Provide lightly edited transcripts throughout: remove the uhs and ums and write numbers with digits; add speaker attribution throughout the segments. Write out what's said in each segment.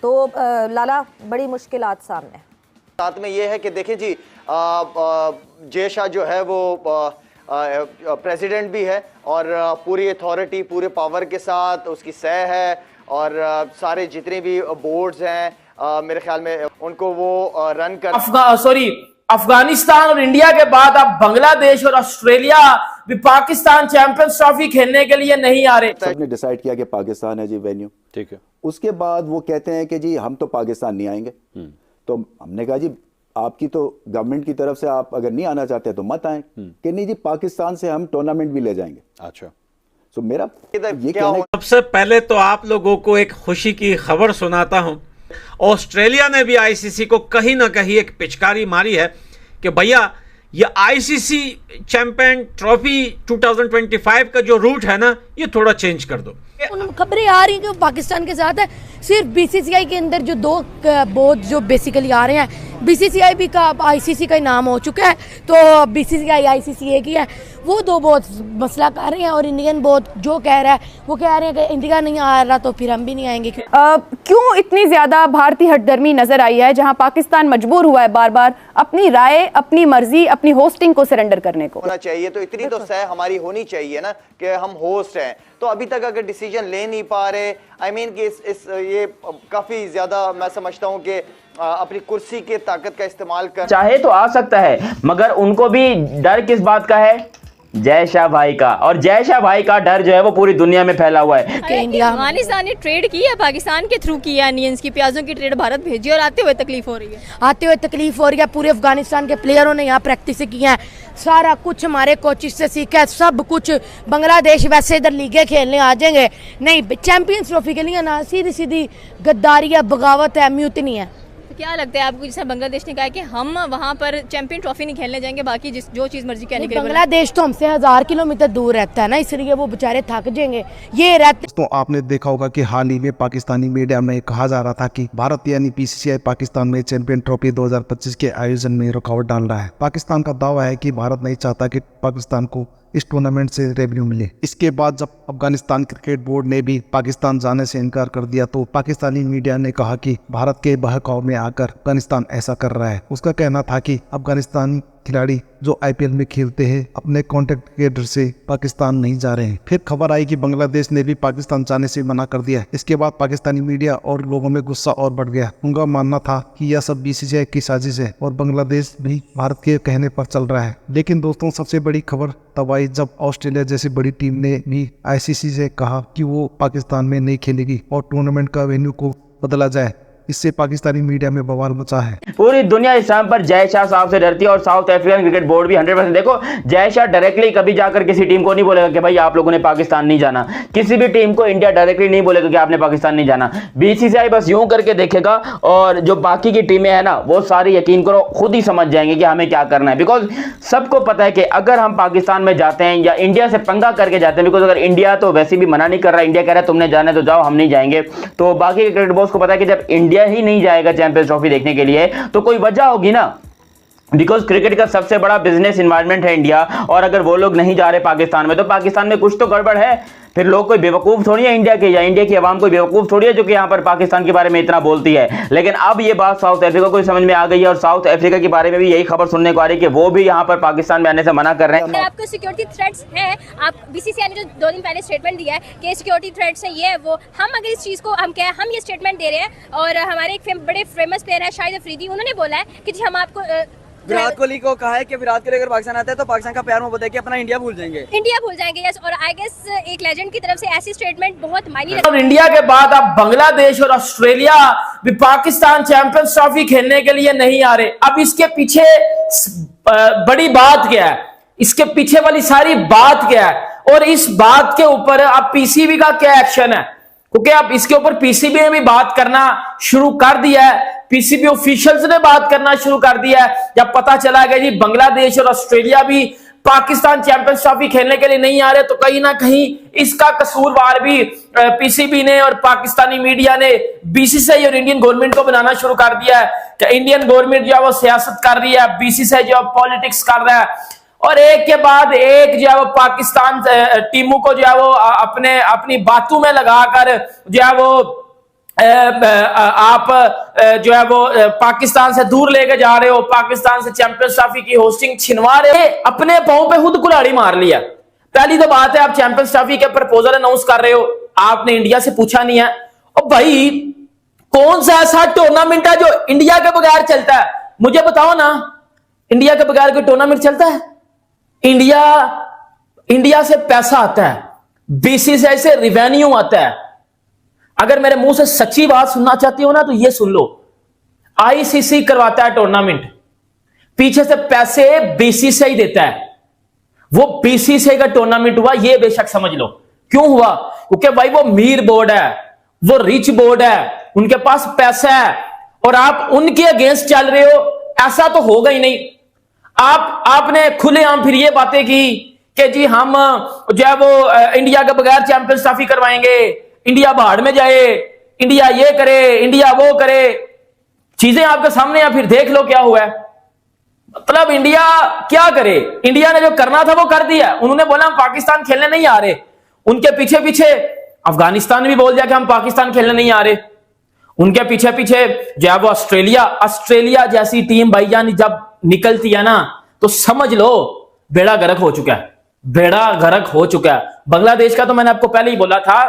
Speaker 1: तो लाला बड़ी मुश्किलात सामने।
Speaker 2: साथ में ये है कि देखें जी, जय शाह जो है वो प्रेसिडेंट भी है और पूरी अथॉरिटी पूरे पावर के साथ उसकी सह है और सारे जितने भी बोर्ड्स हैं मेरे ख्याल में उनको वो रन कर
Speaker 3: अफगानिस्तान और इंडिया के बाद अब बांग्लादेश और ऑस्ट्रेलिया भी पाकिस्तान चैंपियंस ट्रॉफी खेलने के लिए नहीं आ रहे।
Speaker 4: सबने डिसाइड किया कि पाकिस्तान है जी वेन्यू,
Speaker 5: ठीक है।
Speaker 4: उसके बाद वो कहते हैं कि जी हम तो पाकिस्तान नहीं आएंगे। तो हमने कहा जी आपकी तो गवर्नमेंट की तरफ से आप अगर नहीं आना चाहते तो मत आए। कि नहीं जी पाकिस्तान से हम टूर्नामेंट भी ले जाएंगे।
Speaker 5: अच्छा,
Speaker 4: तो मेरा ये
Speaker 6: सबसे पहले तो आप लोगों को एक खुशी की खबर सुनाता हूं। ऑस्ट्रेलिया ने भी आईसीसी को कहीं ना कहीं एक पिचकारी मारी है कि भैया ये आईसीसी चैंपियन ट्रॉफी 2025 का जो रूट है ना ये थोड़ा चेंज कर दो।
Speaker 7: खबरें आ रही हैं कि पाकिस्तान के साथ है। सिर्फ बीसीसीआई के अंदर जो दो बोर्ड जो बेसिकली आ रहे हैं, बीसीसीआई भी का आईसीसी का नाम हो चुका है, तो बीसीसीआई आईसीसी एक ही है। वो दो बोर्ड मसला कर रहे हैं और इंडियन बोर्ड जो कह रहा है वो कह रहे हैं कि इंडिया नहीं आ रहा तो फिर हम भी नहीं आएंगे।
Speaker 8: क्यों इतनी ज्यादा भारतीय हठधर्मी नजर आई है जहां पाकिस्तान मजबूर हुआ है बार बार अपनी राय, अपनी मर्जी, अपनी होस्टिंग को सरेंडर करने को?
Speaker 2: होना चाहिए तो इतनी तो सह हमारी होनी चाहिए ना कि हम होस्ट हैं। तो अभी तक अगर डिसीजन ले नहीं पा रहे, आई मीन कि ये काफी ज्यादा मैं समझता हूँ कि अपनी कुर्सी के ताकत का इस्तेमाल कर
Speaker 9: चाहे तो आ सकता है, मगर उनको भी डर किस बात का है? जय शाह भाई का। और जय शाह भाई का डर जो है वो पूरी दुनिया में फैला हुआ है।
Speaker 10: अफगानिस्तान ने ट्रेड की है, पाकिस्तान के थ्रू किया, अनियंस की प्याजों की ट्रेड भारत भेजी और आते हुए तकलीफ हो रही है।
Speaker 7: पूरे अफगानिस्तान के प्लेयरों ने यहाँ प्रैक्टिस की है, सारा कुछ हमारे कोचिज से सीखा है, सब कुछ। बांग्लादेश वैसे इधर लीगे खेलने आ जाएंगे, नहीं चैंपियंस ट्रॉफी के लिए ना, सीधी सीधी गद्दारी है, बगावत है, म्यूटनी है।
Speaker 10: क्या लगता है आपको, जैसे बांग्लादेश ने कहा कि हम वहां पर चैंपियन ट्रॉफी नहीं खेलने जाएंगे, बाकी जो चीज मर्जी कहने के लिए?
Speaker 7: बांग्लादेश तो हमसे 1000 किलोमीटर दूर रहता है ना, इसलिए वो बेचारे थक जाएंगे। ये रहते
Speaker 11: तो आपने देखा होगा कि हाल ही में पाकिस्तानी मीडिया में कहा जा रहा था कि भारत यानी पीसीसीआई पाकिस्तान में चैंपियन ट्रॉफी 2025 के आयोजन में रुकावट डाल रहा है। पाकिस्तान का दावा है कि भारत नहीं चाहता कि पाकिस्तान को इस टूर्नामेंट से रेवेन्यू मिले। इसके बाद जब अफगानिस्तान क्रिकेट बोर्ड ने भी पाकिस्तान जाने से इनकार कर दिया तो पाकिस्तानी मीडिया ने कहा कि भारत के बहकाव में आकर अफगानिस्तान ऐसा कर रहा है। उसका कहना था कि अफगानिस्तानी खिलाड़ी जो आईपीएल में खेलते हैं अपने कॉन्ट्रैक्ट के डर से पाकिस्तान नहीं जा रहे हैं। फिर खबर आई कि बांग्लादेश ने भी पाकिस्तान जाने से मना कर दिया। इसके बाद पाकिस्तानी मीडिया और लोगों में गुस्सा और बढ़ गया। उनका मानना था कि यह सब बीसीसीआई की साजिश है और बांग्लादेश भी भारत के कहने पर चल रहा है। लेकिन दोस्तों सबसे बड़ी खबर तब आई जब ऑस्ट्रेलिया जैसी बड़ी टीम ने भी आईसीसी से कहा कि वो पाकिस्तान में नहीं खेलेगी और टूर्नामेंट का वेन्यू को बदला जाए। इससे पाकिस्तानी मीडिया में बवाल मचा है।
Speaker 9: पूरी दुनिया इस टाइम पर जय शाह साहब से डरती है और साउथ अफ्रीकन क्रिकेट बोर्ड भी 100%। देखो जय शाह डायरेक्टली कभी जाकर किसी टीम को नहीं बोलेगा कि भाई आप लोगों ने पाकिस्तान नहीं जाना। किसी भी टीम को इंडिया डायरेक्टली नहीं बोलेगा कि आपने पाकिस्तान नहीं जाना। बीसीसीआई बस यूं करके देखेगा और जो बाकी की टीमें हैं ना वो सारी यकीन करो खुद ही समझ जाएंगे कि हमें क्या करना है। बिकॉज सबको पता है कि अगर हम पाकिस्तान में जाते हैं या इंडिया से पंगा करके जाते हैं, बिकॉज अगर इंडिया तो वैसे भी मना नहीं कर रहा, इंडिया कह रहा है तुमने जाना है तो जाओ, हम नहीं जाएंगे, तो बाकी के क्रिकेट बोर्ड्स को पता है कि जब इंडिया ही नहीं जाएगा चैंपियंस ट्रॉफी देखने के लिए तो कोई वजह होगी ना। बिकॉज क्रिकेट का सबसे बड़ा बिजनेस इन्वायरमेंट है इंडिया, और अगर वो लोग नहीं जा रहे पाकिस्तान में तो पाकिस्तान में कुछ तो गड़बड़ है। फिर लोग कोई बेवकूफ थोड़ी है इंडिया के या इंडिया की आवाम कोई बेवकूफ थोड़ी है जो कि यहाँ पर पाकिस्तान के बारे में इतना बोलती है। लेकिन अब ये बात साउथ अफ्रीका को समझ में आ गई है और साउथ अफ्रीका के बारे में भी यही खबर सुनने को आ रही है कि वो भी यहाँ पर पाकिस्तान में आने से मना कर रहे हैं।
Speaker 10: आपको सिक्योरिटी थ्रेट्स हैं, आप बीसीसीआई ने जो 2 दिन पहले स्टेटमेंट दिया है कि सिक्योरिटी थ्रेट्स है, ये है वो, हम अगर इस चीज को हम ये स्टेटमेंट दे रहे हैं और हमारे एक बड़े फेमस प्लेयर है शाहिद अफरीदी, उन्होंने बोला है कि जी हम आपको
Speaker 12: विराट कोहली को कहा है कि विराट कोहली अगर पाकिस्तान आता है तो पाकिस्तान का प्यार मोहब्बत है कि अपना इंडिया भूल जाएंगे। यस, और आई गेस एक लेजेंड की तरफ से ऐसी स्टेटमेंट बहुत मायने रखती है।
Speaker 3: और इंडिया के बाद अब बांग्लादेश और ऑस्ट्रेलिया भी पाकिस्तान चैंपियंस ट्रॉफी खेलने के लिए नहीं आ रहे। अब इसके पीछे बड़ी बात क्या है, इसके पीछे वाली सारी बात क्या है और इस बात के ऊपर अब पीसीबी का क्या एक्शन है? क्योंकि अब इसके ऊपर पीसीबी ने भी बात करना शुरू कर दिया है, पीसीबी ऑफिशियल्स ने बात करना शुरू कर दिया है। जब पता चला गया जी बांग्लादेश और ऑस्ट्रेलिया भी पाकिस्तान चैंपियंस ट्रॉफी खेलने के लिए नहीं आ रहे तो कहीं ना कहीं इसका कसूरवार भी पीसीबी ने और पाकिस्तानी मीडिया ने बीसीसीआई और इंडियन गवर्नमेंट को बनाना शुरू कर दिया है कि इंडियन गवर्नमेंट जो है वो सियासत कर रही है, बीसीसीआई जो है पॉलिटिक्स कर रहा है और एक के बाद एक जो है वो पाकिस्तान टीमों को जो है वो अपनी बातों में लगाकर जो है वो आप जो है वो पाकिस्तान से दूर लेके जा रहे हो, पाकिस्तान से चैंपियंस ट्रॉफी की होस्टिंग छिनवा रहे, अपने पांव पे खुद कुल्हाड़ी मार लिया। पहली तो बात है, आप चैंपियंस ट्रॉफी के प्रपोजल अनाउंस कर रहे हो, आपने इंडिया से पूछा नहीं है। और भाई कौन सा ऐसा टूर्नामेंट है जो इंडिया के बगैर चलता है? मुझे बताओ ना, इंडिया के बगैर कोई टूर्नामेंट चलता है? इंडिया से पैसा आता है, बीसीसीआई से रिवेन्यू आता है। अगर मेरे मुंह से सच्ची बात सुनना चाहती हो ना तो ये सुन लो, आईसीसी करवाता है टूर्नामेंट, पीछे से पैसे बीसीसीआई देता है। वो बीसीसीआई का टूर्नामेंट हुआ, ये बेशक समझ लो। क्यों हुआ? क्योंकि भाई वो मीर बोर्ड है, वो रिच बोर्ड है, उनके पास पैसा है, और आप उनके अगेंस्ट चल रहे हो, ऐसा तो होगा ही नहीं। आपने खुलेआम फिर ये बातें की कि जी हम जो है वो इंडिया के बगैर चैंपियंस ट्रॉफी करवाएंगे, इंडिया बाहर में जाए, इंडिया ये करे, इंडिया वो करे। चीजें आपके सामने हैं, फिर देख लो क्या हुआ है। मतलब इंडिया क्या करे? इंडिया ने जो करना था वो कर दिया। उन्होंने बोला हम पाकिस्तान खेलने नहीं आ रहे, उनके पीछे पीछे अफगानिस्तान भी बोल दिया कि हम पाकिस्तान खेलने नहीं आ रहे, उनके पीछे पीछे जो है वो ऑस्ट्रेलिया जैसी टीम भाईजान जब निकलती है ना तो समझ लो बेड़ा गर्क हो चुका है, बेड़ा गर्क हो चुका है। बांग्लादेश का तो मैंने आपको पहले ही बोला था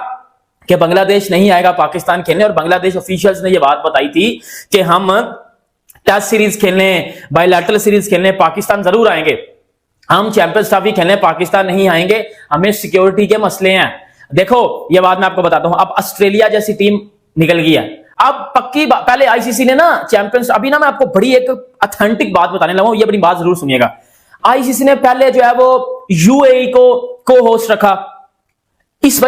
Speaker 3: कि बांग्लादेश नहीं आएगा पाकिस्तान खेलने, और बांग्लादेश ऑफिशियल्स ने ये बात बताई थी कि हम टेस्ट सीरीज खेलने, बायलैटरल सीरीज खेलने पाकिस्तान जरूर आएंगे, हम चैंपियंस ट्रॉफी खेलने पाकिस्तान नहीं आएंगे, हमें सिक्योरिटी के मसले हैं। देखो ये बात मैं आपको बताता हूं, अब ऑस्ट्रेलिया जैसी टीम निकल गई है, अब पक्की पहले आईसीसी ने ना चैंपियंस, अभी ना मैं आपको बड़ी एक ऑथेंटिक बात बताने लगा हूं, ये बड़ी बात जरूर सुनिएगा। आईसीसी ने पहले जो है वो यूएई को होस्ट रखा, इस